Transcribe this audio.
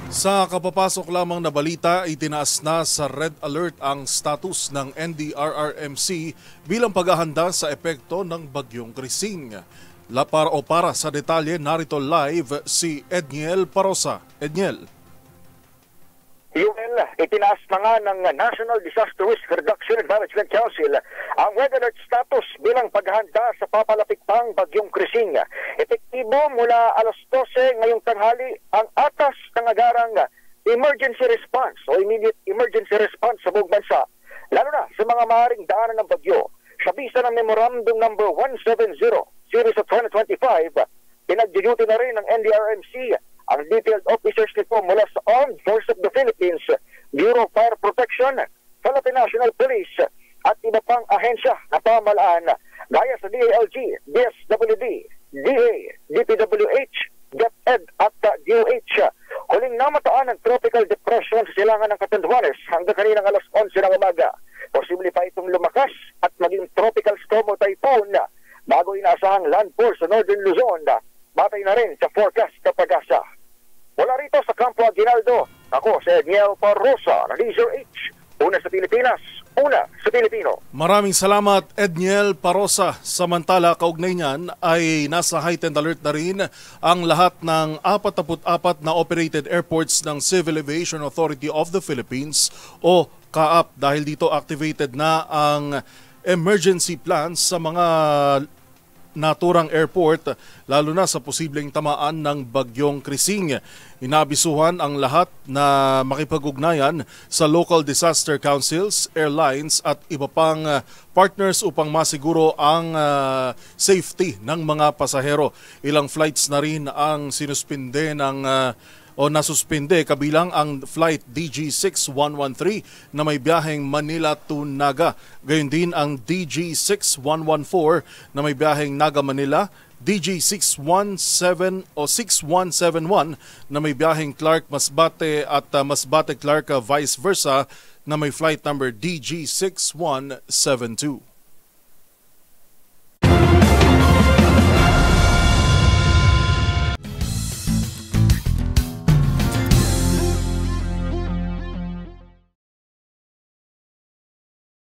Sa kapapasok lamang na balita, itinaas na sa red alert ang status ng NDRRMC bilang paghahanda sa epekto ng bagyong Krising. Para sa detalye, narito live si Edniel Parosa. Edniel. Yuel, itinaas na nga ng National Disaster Risk Reduction and Management Council ang red alert status bilang paghahanda sa papalapit pang bagyong Krising. Epektibo mula alas 12 ngayong tanghali ang atas ng agarang emergency response o immediate emergency response sa buong bansa, lalo na sa mga maaaring daanan ng bagyo. Sa bisa ng Memorandum number 170 series of 2025, pinag-duty na rin ng NDRRMC ang detailed officers nito mula sa Armed Forces of the Philippines, Bureau of Fire Protection, Philippine National Police at iba pang ahensya na pamahalaan gaya sa DILG, DSWD, DA, DPWH, DepEd at DOH. Huling namataan ng tropical depression sa silangan ng Catanduanes hanggang kaninang alas 11 ng umaga. Posible pa itong lumakas at maging tropical storm o typhoon bago inaasahang landfall sa Northern Luzon. Batay na rin sa forecast ng Pag-asa. Mula rito sa Campo Aguinaldo, ako si Edniel Parosa ng DZRH. Una sa Pilipinas, una sa Pilipino. Maraming salamat, Edniel Parosa. Samantala, kaugnay niyan ay nasa heightened alert na rin ang lahat ng 44 na operated airports ng Civil Aviation Authority of the Philippines o CAAP dahil dito activated na ang emergency plans sa mga naturang airport, lalo na sa posibleng tamaan ng bagyong Krising. Inabisuhan ang lahat na makipag-ugnayan sa local disaster councils, airlines at iba pang partners upang masiguro ang safety ng mga pasahero. Ilang flights na rin ang sinuspinde nasuspinde kabilang ang flight DG6113 na may biyaheng Manila to Naga. Gayon din ang DG6114 na may biyaheng Naga-Manila, DG617 o 6171 na may biyaheng Clark-Masbate at Masbate-Clark vice versa na may flight number DG6172.